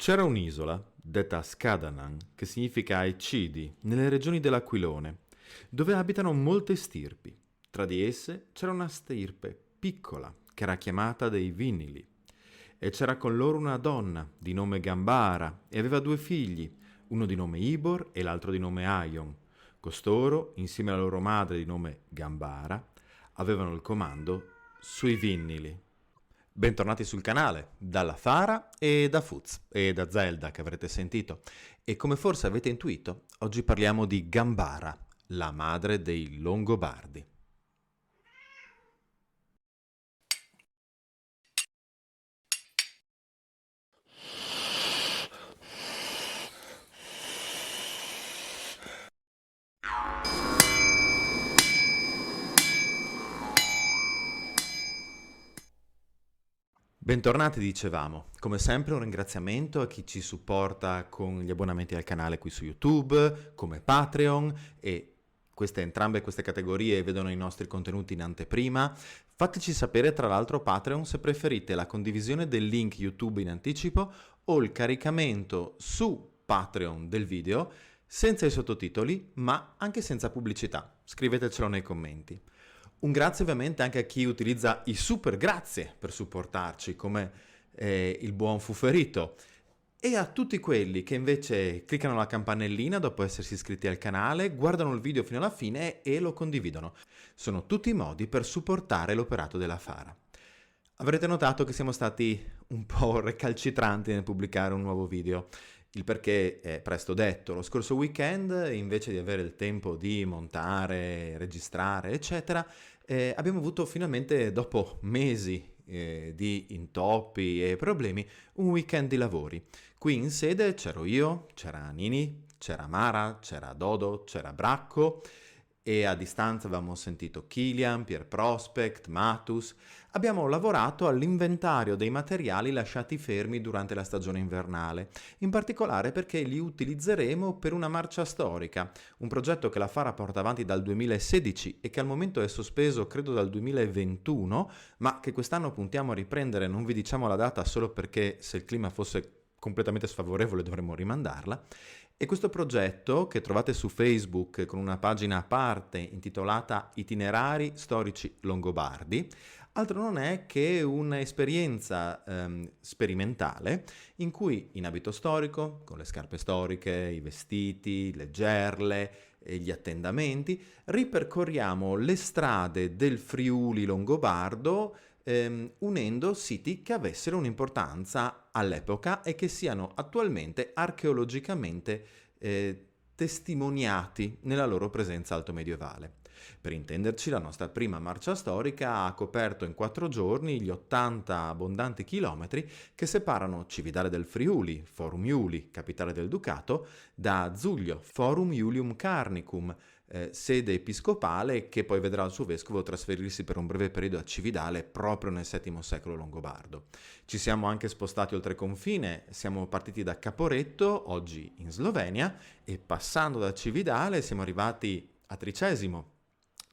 C'era un'isola, detta Scadanan, che significa Aecidi, nelle regioni dell'Aquilone, dove abitano molte stirpi. Tra di esse c'era una stirpe piccola, che era chiamata dei Vinnili, e c'era con loro una donna di nome Gambara e aveva due figli, uno di nome Ibor e l'altro di nome Aion. Costoro, insieme alla loro madre di nome Gambara, avevano il comando sui Vinnili. Bentornati sul canale, dalla Fara e da Fuz e da Zelda che avrete sentito. E come forse avete intuito, oggi parliamo di Gambara, la madre dei Longobardi. Bentornati, dicevamo. Come sempre un ringraziamento a chi ci supporta con gli abbonamenti al canale qui su YouTube, come Patreon e entrambe queste categorie vedono i nostri contenuti in anteprima. Fateci sapere tra l'altro Patreon se preferite la condivisione del link YouTube in anticipo o il caricamento su Patreon del video senza i sottotitoli ma anche senza pubblicità. Scrivetecelo nei commenti. Un grazie ovviamente anche a chi utilizza i super grazie per supportarci, come il buon Fuferito, e a tutti quelli che invece cliccano la campanellina dopo essersi iscritti al canale, guardano il video fino alla fine e lo condividono. Sono tutti modi per supportare l'operato della Fara. Avrete notato che siamo stati un po' recalcitranti nel pubblicare un nuovo video. Il perché è presto detto. Lo scorso weekend, invece di avere il tempo di montare, registrare, eccetera, abbiamo avuto finalmente, dopo mesi di intoppi e problemi, un weekend di lavori. Qui in sede c'ero io, c'era Nini, c'era Mara, c'era Dodo, c'era Bracco e a distanza avevamo sentito Kilian, Pier Prospect, Matus. Abbiamo lavorato all'inventario dei materiali lasciati fermi durante la stagione invernale, in particolare perché li utilizzeremo per una marcia storica, un progetto che la Fara porta avanti dal 2016 e che al momento è sospeso credo dal 2021, ma che quest'anno puntiamo a riprendere. Non vi diciamo la data solo perché se il clima fosse completamente sfavorevole dovremmo rimandarla. E questo progetto, che trovate su Facebook con una pagina a parte intitolata Itinerari storici longobardi, altro non è che un'esperienza sperimentale in cui in abito storico, con le scarpe storiche, i vestiti, le gerle e gli attendamenti, ripercorriamo le strade del Friuli longobardo unendo siti che avessero un'importanza all'epoca e che siano attualmente archeologicamente testimoniati nella loro presenza altomedievale. Per intenderci, la nostra prima marcia storica ha coperto in 4 giorni gli 80 abbondanti chilometri che separano Cividale del Friuli, Forum Iuli, capitale del Ducato, da Zuglio, Forum Iulium Carnicum, sede episcopale che poi vedrà il suo vescovo trasferirsi per un breve periodo a Cividale proprio nel VII secolo longobardo. Ci siamo anche spostati oltre confine, siamo partiti da Caporetto, oggi in Slovenia, e passando da Cividale siamo arrivati a Tricesimo,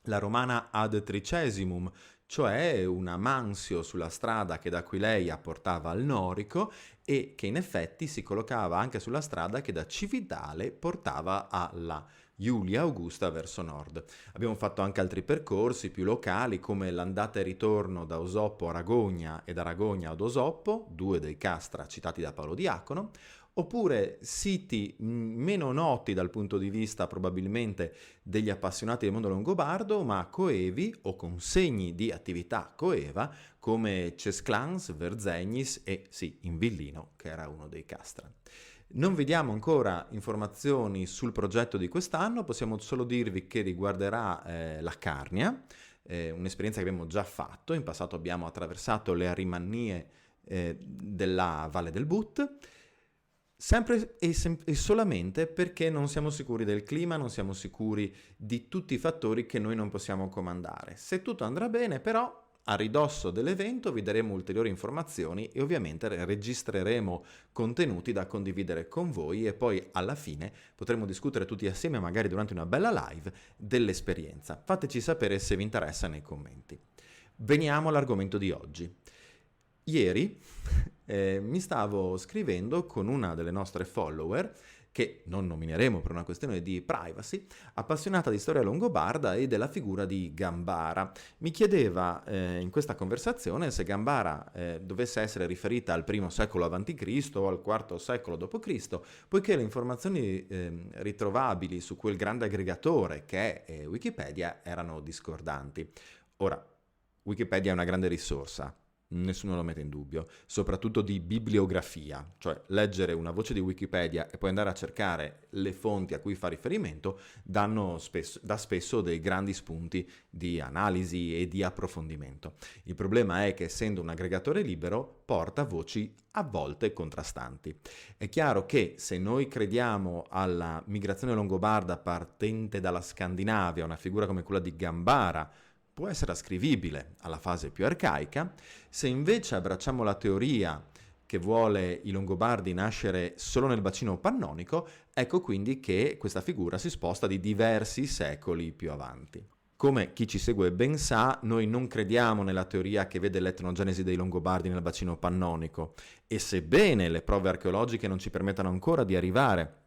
la romana ad Tricesimum, cioè una mansio sulla strada che da Aquileia portava al Norico e che in effetti si collocava anche sulla strada che da Cividale portava alla Iulia Augusta verso nord. Abbiamo fatto anche altri percorsi più locali come l'andata e ritorno da Osoppo a Ragogna e da Ragogna ad Osoppo, due dei castra citati da Paolo Diacono, oppure siti meno noti dal punto di vista probabilmente degli appassionati del mondo longobardo, ma coevi o con segni di attività coeva come Cesclans, Verzegnis e sì, Invillino, che era uno dei castra. Non vi diamo ancora informazioni sul progetto di quest'anno, possiamo solo dirvi che riguarderà la Carnia, un'esperienza che abbiamo già fatto. In passato abbiamo attraversato le Arimannie della Valle del But, sempre e solamente perché non siamo sicuri del clima, non siamo sicuri di tutti i fattori che noi non possiamo comandare. Se tutto andrà bene, però, a ridosso dell'evento vi daremo ulteriori informazioni e ovviamente registreremo contenuti da condividere con voi e poi alla fine potremo discutere tutti assieme, magari durante una bella live, dell'esperienza. Fateci sapere se vi interessa nei commenti. Veniamo all'argomento di oggi. Ieri mi stavo scrivendo con una delle nostre follower, che non nomineremo per una questione di privacy, appassionata di storia longobarda e della figura di Gambara. Mi chiedeva in questa conversazione se Gambara dovesse essere riferita al I secolo a.C. o al IV secolo d.C., poiché le informazioni ritrovabili su quel grande aggregatore che è Wikipedia erano discordanti. Ora, Wikipedia è una grande risorsa, nessuno lo mette in dubbio, soprattutto di bibliografia, cioè leggere una voce di Wikipedia e poi andare a cercare le fonti a cui fa riferimento dà spesso dei grandi spunti di analisi e di approfondimento. Il problema è che, essendo un aggregatore libero, porta voci a volte contrastanti. È chiaro che se noi crediamo alla migrazione longobarda partente dalla Scandinavia, una figura come quella di Gambara può essere ascrivibile alla fase più arcaica, se invece abbracciamo la teoria che vuole i Longobardi nascere solo nel bacino pannonico, ecco quindi che questa figura si sposta di diversi secoli più avanti. Come chi ci segue ben sa, noi non crediamo nella teoria che vede l'etnogenesi dei Longobardi nel bacino pannonico, e sebbene le prove archeologiche non ci permettano ancora di arrivare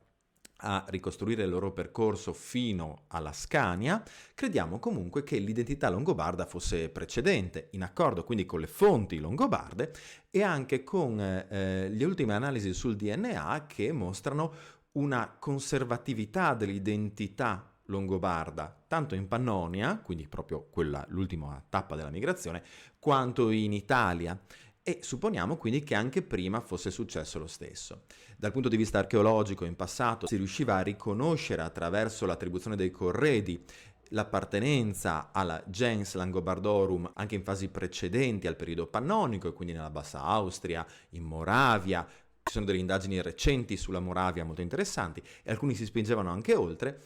a ricostruire il loro percorso fino alla Scania, crediamo comunque che l'identità longobarda fosse precedente, in accordo quindi con le fonti longobarde e anche con le ultime analisi sul DNA che mostrano una conservatività dell'identità longobarda, tanto in Pannonia, quindi proprio l'ultima tappa della migrazione, quanto in Italia. E supponiamo quindi che anche prima fosse successo lo stesso. Dal punto di vista archeologico, in passato si riusciva a riconoscere attraverso l'attribuzione dei corredi l'appartenenza alla gens Langobardorum anche in fasi precedenti al periodo pannonico, e quindi nella Bassa Austria, in Moravia. Ci sono delle indagini recenti sulla Moravia molto interessanti e alcuni si spingevano anche oltre.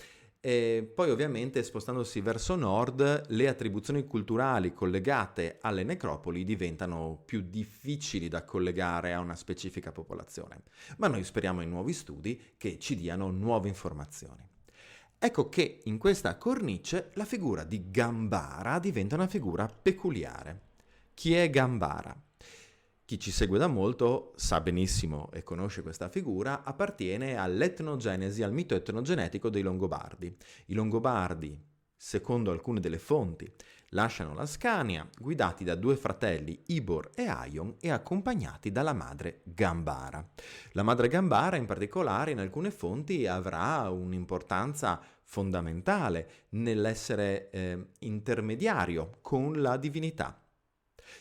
E poi ovviamente, spostandosi verso nord, le attribuzioni culturali collegate alle necropoli diventano più difficili da collegare a una specifica popolazione. Ma noi speriamo in nuovi studi che ci diano nuove informazioni. Ecco che in questa cornice la figura di Gambara diventa una figura peculiare. Chi è Gambara? Chi ci segue da molto sa benissimo e conosce questa figura, appartiene all'etnogenesi, al mito etnogenetico dei Longobardi. I Longobardi, secondo alcune delle fonti, lasciano la Scania guidati da due fratelli, Ibor e Aion, e accompagnati dalla madre Gambara. La madre Gambara, in particolare, in alcune fonti avrà un'importanza fondamentale nell'essere intermediario con la divinità.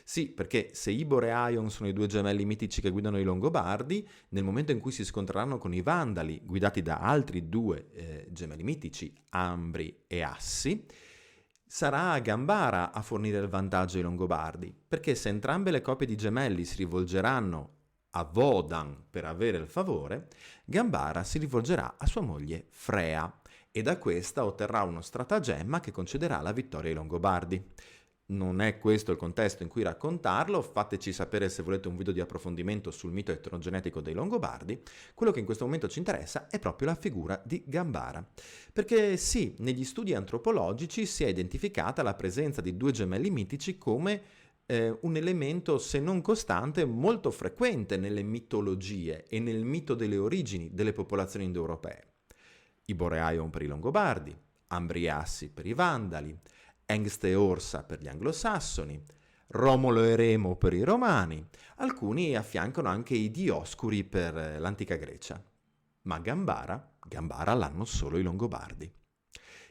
Sì, perché se Ibor e Aion sono i due gemelli mitici che guidano i Longobardi, nel momento in cui si scontreranno con i Vandali, guidati da altri due gemelli mitici, Ambri e Assi, sarà Gambara a fornire il vantaggio ai Longobardi, perché se entrambe le coppie di gemelli si rivolgeranno a Wodan per avere il favore, Gambara si rivolgerà a sua moglie Frea e da questa otterrà uno stratagemma che concederà la vittoria ai Longobardi. Non è questo il contesto in cui raccontarlo, fateci sapere se volete un video di approfondimento sul mito etnogenetico dei Longobardi. Quello che in questo momento ci interessa è proprio la figura di Gambara. Perché sì, negli studi antropologici si è identificata la presenza di due gemelli mitici come un elemento, se non costante, molto frequente nelle mitologie e nel mito delle origini delle popolazioni indoeuropee. Ibor e Aion per i Longobardi, Ambri e Assi per i Vandali, Hengst e Orsa per gli anglosassoni, Romolo e Remo per i romani, alcuni affiancano anche i Dioscuri per l'antica Grecia. Ma Gambara l'hanno solo i Longobardi.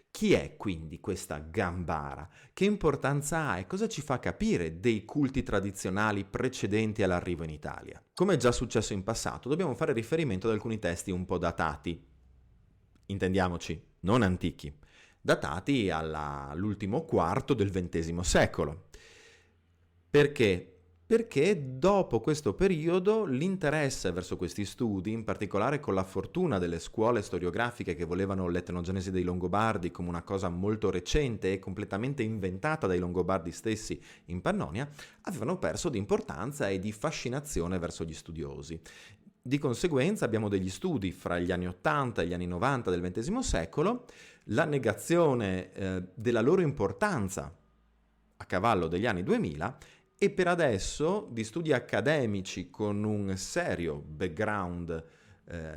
Chi è quindi questa Gambara? Che importanza ha e cosa ci fa capire dei culti tradizionali precedenti all'arrivo in Italia? Come è già successo in passato, dobbiamo fare riferimento ad alcuni testi un po' datati. Intendiamoci, non antichi. Datati all'ultimo quarto del XX secolo. Perché? Perché dopo questo periodo l'interesse verso questi studi, in particolare con la fortuna delle scuole storiografiche che volevano l'etnogenesi dei Longobardi come una cosa molto recente e completamente inventata dai Longobardi stessi in Pannonia, avevano perso di importanza e di fascinazione verso gli studiosi. Di conseguenza abbiamo degli studi fra gli anni 80 e gli anni 90 del XX secolo, la negazione della loro importanza a cavallo degli anni 2000 e per adesso di studi accademici con un serio background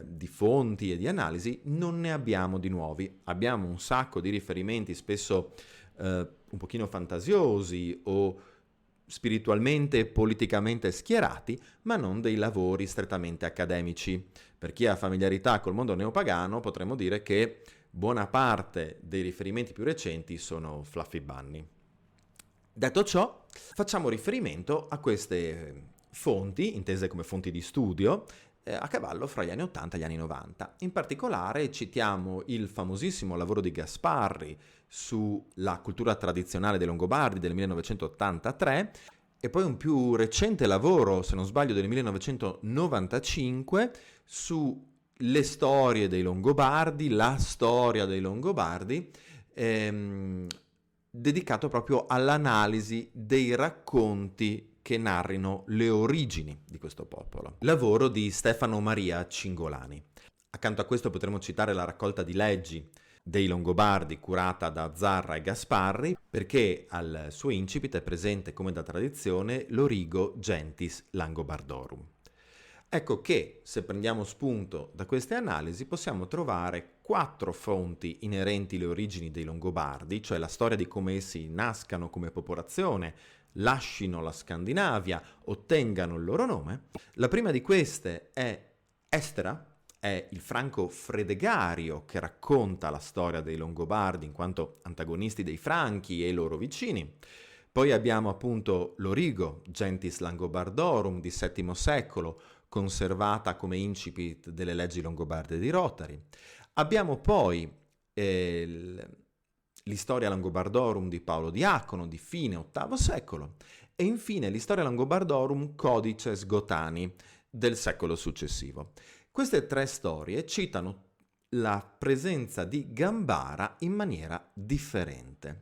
di fonti e di analisi non ne abbiamo di nuovi. Abbiamo un sacco di riferimenti, spesso un pochino fantasiosi o spiritualmente e politicamente schierati, ma non dei lavori strettamente accademici. Per chi ha familiarità col mondo neopagano, potremmo dire che buona parte dei riferimenti più recenti sono Fluffy Bunny. Detto ciò, facciamo riferimento a queste fonti, intese come fonti di studio, a cavallo fra gli anni 80 e gli anni 90. In particolare citiamo il famosissimo lavoro di Gasparri sulla cultura tradizionale dei Longobardi del 1983 e poi un più recente lavoro, se non sbaglio, del 1995 sulle storie dei Longobardi, la storia dei Longobardi, dedicato proprio all'analisi dei racconti che narrino le origini di questo popolo. Lavoro di Stefano Maria Cingolani. Accanto a questo potremo citare la raccolta di leggi dei Longobardi curata da Zarra e Gasparri, perché al suo incipit è presente come da tradizione l'Origo Gentis Langobardorum. Ecco che, se prendiamo spunto da queste analisi, possiamo trovare 4 fonti inerenti alle origini dei Longobardi, cioè la storia di come essi nascano come popolazione, lascino la Scandinavia, ottengano il loro nome. La prima di queste è Estera, è il Franco Fredegario che racconta la storia dei Longobardi in quanto antagonisti dei Franchi e i loro vicini. Poi abbiamo appunto l'Origo Gentis Langobardorum di VII secolo, conservata come incipit delle leggi longobarde di Rotari. Abbiamo poi l'Historia Langobardorum di Paolo Diacono di fine VIII secolo e infine l'Historia Langobardorum Codices Gotani del secolo successivo. Queste 3 storie citano la presenza di Gambara in maniera differente.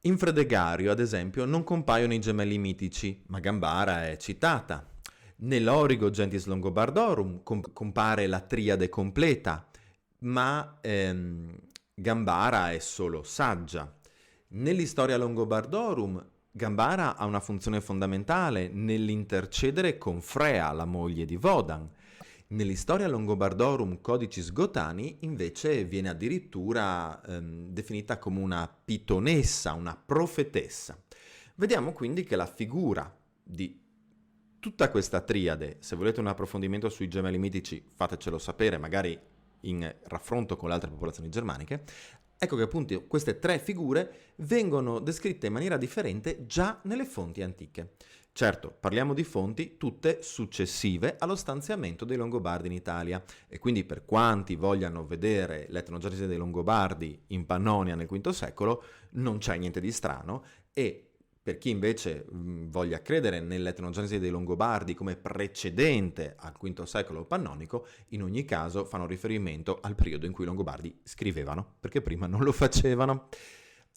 In Fredegario, ad esempio, non compaiono i gemelli mitici, ma Gambara è citata. Nell'Origo Gentis Longobardorum compare la triade completa, ma Gambara è solo saggia. Nell'Historia Longobardorum Gambara ha una funzione fondamentale nell'intercedere con Frea, la moglie di Wodan. Nell'Historia Longobardorum Codicis Gotani invece viene addirittura definita come una pitonessa, una profetessa. Vediamo quindi che la figura di tutta questa triade, se volete un approfondimento sui gemelli mitici fatecelo sapere, magari in raffronto con le altre popolazioni germaniche, ecco che appunto queste 3 figure vengono descritte in maniera differente già nelle fonti antiche. Certo, parliamo di fonti tutte successive allo stanziamento dei Longobardi in Italia e quindi per quanti vogliano vedere l'etnogenesi dei Longobardi in Pannonia nel V secolo non c'è niente di strano e per chi invece voglia credere nell'etnogenesi dei Longobardi come precedente al V secolo pannonico, in ogni caso fanno riferimento al periodo in cui i Longobardi scrivevano, perché prima non lo facevano.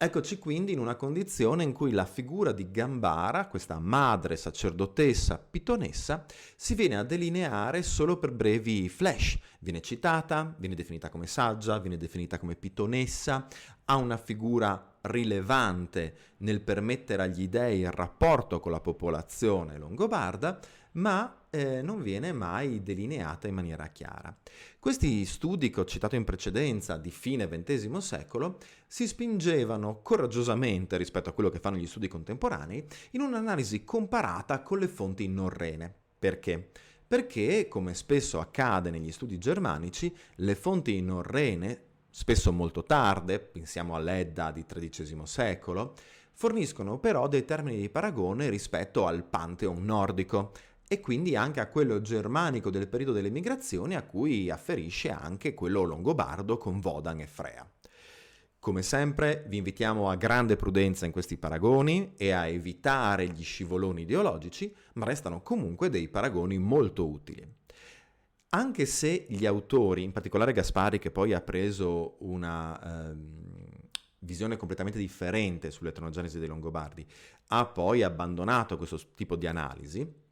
Eccoci quindi in una condizione in cui la figura di Gambara, questa madre sacerdotessa pitonessa, si viene a delineare solo per brevi flash. Viene citata, viene definita come saggia, viene definita come pitonessa, ha una figura rilevante nel permettere agli dei il rapporto con la popolazione longobarda, ma non viene mai delineata in maniera chiara. Questi studi che ho citato in precedenza di fine XX secolo si spingevano coraggiosamente rispetto a quello che fanno gli studi contemporanei in un'analisi comparata con le fonti norrene. Perché? Perché, come spesso accade negli studi germanici, le fonti norrene, spesso molto tarde, pensiamo all'Edda di XIII secolo, forniscono però dei termini di paragone rispetto al Pantheon nordico e quindi anche a quello germanico del periodo delle migrazioni a cui afferisce anche quello longobardo con Wodan e Frea. Come sempre vi invitiamo a grande prudenza in questi paragoni e a evitare gli scivoloni ideologici, ma restano comunque dei paragoni molto utili. Anche se gli autori, in particolare Gasparri che poi ha preso una visione completamente differente sull'etnogenesi dei Longobardi, ha poi abbandonato questo tipo di analisi,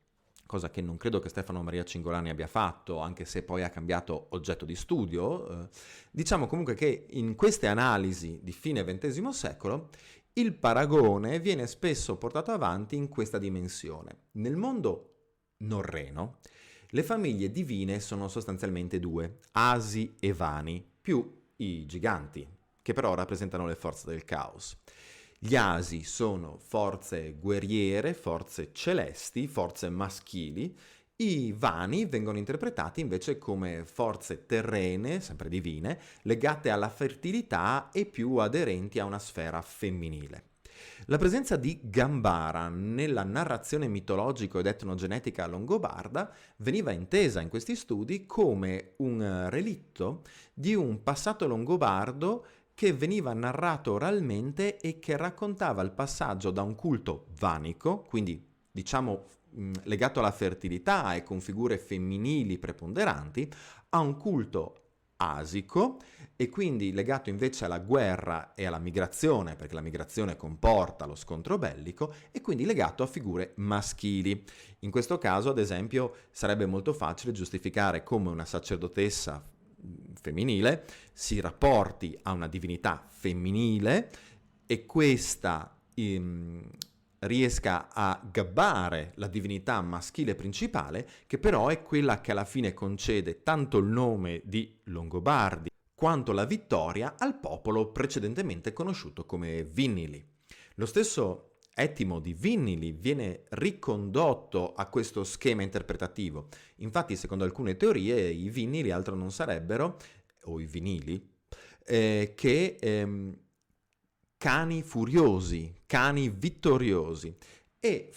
cosa che non credo che Stefano Maria Cingolani abbia fatto, anche se poi ha cambiato oggetto di studio. Diciamo comunque che in queste analisi di fine XX secolo il paragone viene spesso portato avanti in questa dimensione. Nel mondo norreno, le famiglie divine sono sostanzialmente due, Asi e Vani, più i giganti, che però rappresentano le forze del caos. Gli Asi sono forze guerriere, forze celesti, forze maschili. I Vani vengono interpretati invece come forze terrene, sempre divine, legate alla fertilità e più aderenti a una sfera femminile. La presenza di Gambara nella narrazione mitologica ed etnogenetica longobarda veniva intesa in questi studi come un relitto di un passato longobardo che veniva narrato oralmente e che raccontava il passaggio da un culto vanico, quindi diciamo legato alla fertilità e con figure femminili preponderanti, a un culto asico e quindi legato invece alla guerra e alla migrazione, perché la migrazione comporta lo scontro bellico, e quindi legato a figure maschili. In questo caso, ad esempio, sarebbe molto facile giustificare come una sacerdotessa femminile si rapporti a una divinità femminile e questa riesca a gabbare la divinità maschile principale, che però è quella che alla fine concede tanto il nome di Longobardi quanto la vittoria al popolo precedentemente conosciuto come Vinnili. Lo stesso etimo di Vinnili viene ricondotto a questo schema interpretativo. Infatti, secondo alcune teorie, i Vinnili altro non sarebbero, o i Vinili, che cani furiosi, cani vittoriosi. E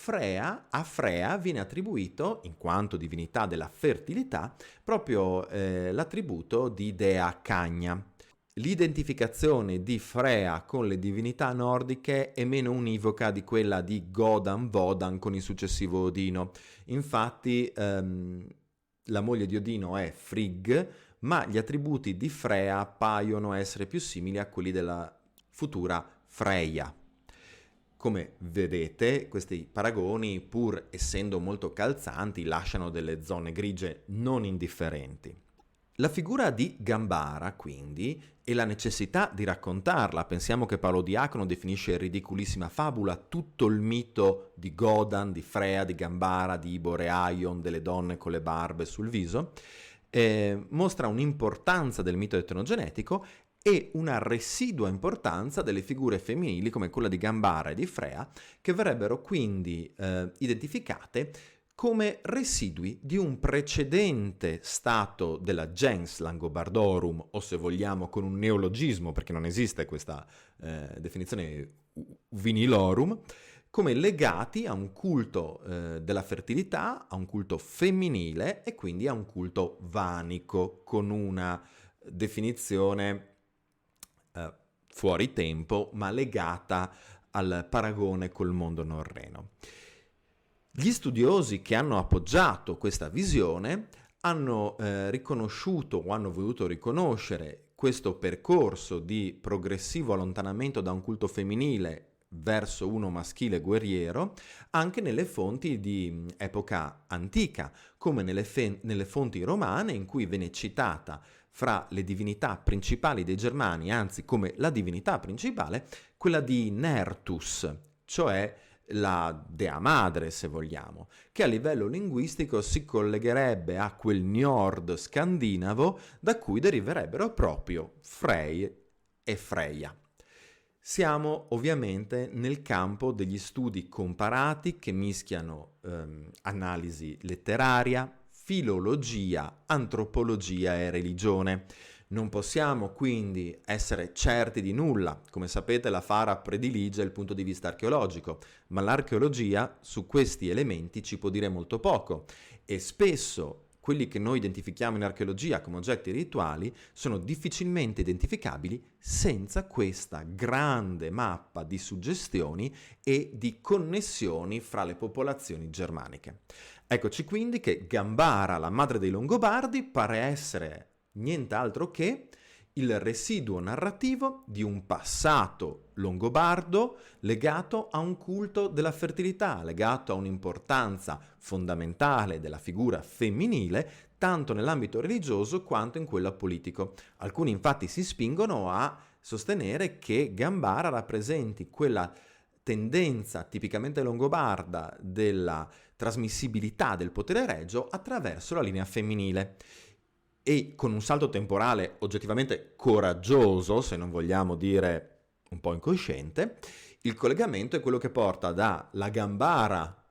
a Frea viene attribuito, in quanto divinità della fertilità, proprio l'attributo di dea cagna. L'identificazione di Frea con le divinità nordiche è meno univoca di quella di Godan-Wodan con il successivo Odino. Infatti la moglie di Odino è Frigg, ma gli attributi di Frea paiono essere più simili a quelli della futura Freya. Come vedete, questi paragoni, pur essendo molto calzanti, lasciano delle zone grigie non indifferenti. La figura di Gambara, quindi, e la necessità di raccontarla, pensiamo che Paolo Diacono definisce ridicolissima fabula tutto il mito di Godan, di Frea, di Gambara, di Ibor e Aion, delle donne con le barbe sul viso, mostra un'importanza del mito etnogenetico e una residua importanza delle figure femminili come quella di Gambara e di Frea, che verrebbero quindi identificate come residui di un precedente stato della gens Langobardorum, o se vogliamo con un neologismo, perché non esiste questa definizione Vinilorum, come legati a un culto della fertilità, a un culto femminile e quindi a un culto vanico, con una definizione fuori tempo, ma legata al paragone col mondo norreno. Gli studiosi che hanno appoggiato questa visione hanno riconosciuto o hanno voluto riconoscere questo percorso di progressivo allontanamento da un culto femminile verso uno maschile guerriero anche nelle fonti di epoca antica, come nelle fonti romane, in cui viene citata fra le divinità principali dei Germani, anzi come la divinità principale, quella di Nertus, cioè la dea madre, se vogliamo, che a livello linguistico si collegherebbe a quel Njord scandinavo da cui deriverebbero proprio Frey e Freya. Siamo ovviamente nel campo degli studi comparati che mischiano analisi letteraria, filologia, antropologia e religione. Non possiamo quindi essere certi di nulla. Come sapete, la Fara predilige il punto di vista archeologico, ma l'archeologia su questi elementi ci può dire molto poco e spesso quelli che noi identifichiamo in archeologia come oggetti rituali sono difficilmente identificabili senza questa grande mappa di suggestioni e di connessioni fra le popolazioni germaniche. Eccoci quindi che Gambara, la madre dei Longobardi, pare essere nient'altro che il residuo narrativo di un passato longobardo legato a un culto della fertilità, legato a un'importanza fondamentale della figura femminile, tanto nell'ambito religioso quanto in quello politico. Alcuni infatti si spingono a sostenere che Gambara rappresenti quella tendenza tipicamente longobarda della trasmissibilità del potere regio attraverso la linea femminile. E con un salto temporale oggettivamente coraggioso, se non vogliamo dire un po' incosciente, il collegamento è quello che porta dalla Gambara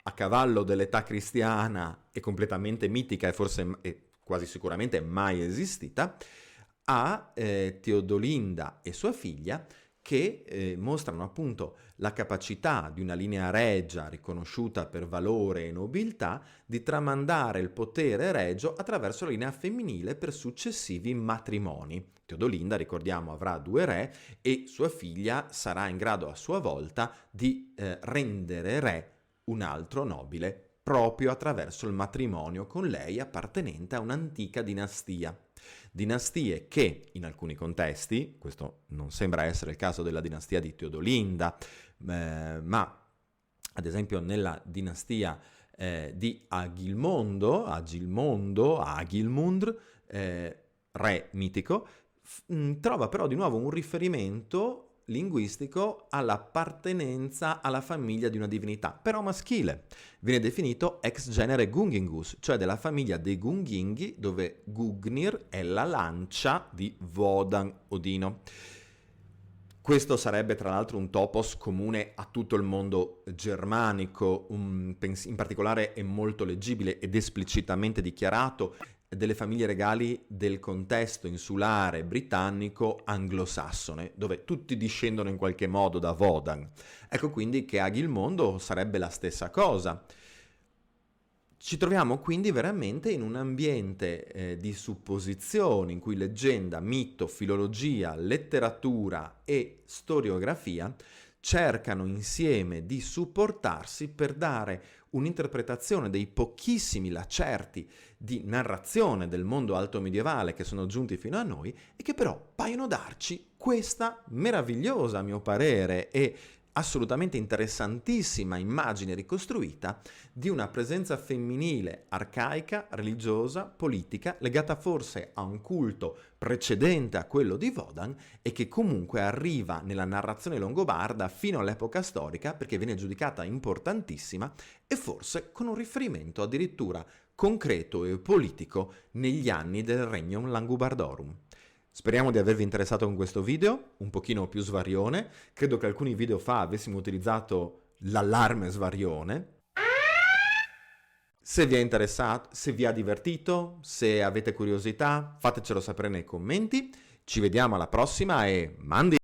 a cavallo dell'età cristiana e completamente mitica e forse quasi sicuramente mai esistita, a Teodolinda e sua figlia, che mostrano appunto la capacità di una linea regia riconosciuta per valore e nobiltà di tramandare il potere regio attraverso la linea femminile per successivi matrimoni. Teodolinda, ricordiamo, avrà 2 re e sua figlia sarà in grado a sua volta di rendere re un altro nobile proprio attraverso il matrimonio con lei appartenente a un'antica dinastia. Dinastie che in alcuni contesti, questo non sembra essere il caso della dinastia di Teodolinda, ma ad esempio nella dinastia di Agilmundr, re mitico, trova però di nuovo un riferimento linguistico all'appartenenza alla famiglia di una divinità, però maschile. Viene definito ex genere Gungingus, cioè della famiglia dei Gunginghi, dove Gungnir è la lancia di Wodan Odino. Questo sarebbe tra l'altro un topos comune a tutto il mondo germanico, in particolare è molto leggibile ed esplicitamente dichiarato delle famiglie regali del contesto insulare britannico anglosassone, dove tutti discendono in qualche modo da Wodan. Ecco quindi che Agilmondo sarebbe la stessa cosa. Ci troviamo quindi veramente in un ambiente di supposizioni in cui leggenda, mito, filologia, letteratura e storiografia cercano insieme di supportarsi per dare un'interpretazione dei pochissimi lacerti di narrazione del mondo alto medievale che sono giunti fino a noi e che però paiono darci questa meravigliosa, a mio parere, e assolutamente interessantissima immagine ricostruita di una presenza femminile arcaica, religiosa, politica, legata forse a un culto precedente a quello di Wodan e che comunque arriva nella narrazione longobarda fino all'epoca storica perché viene giudicata importantissima e forse con un riferimento addirittura concreto e politico negli anni del Regnum Langobardorum. Speriamo di avervi interessato con questo video, un pochino più svarione. Credo che alcuni video fa avessimo utilizzato l'allarme svarione. Se vi è interessato, se vi ha divertito, se avete curiosità, fatecelo sapere nei commenti. Ci vediamo alla prossima e mandi!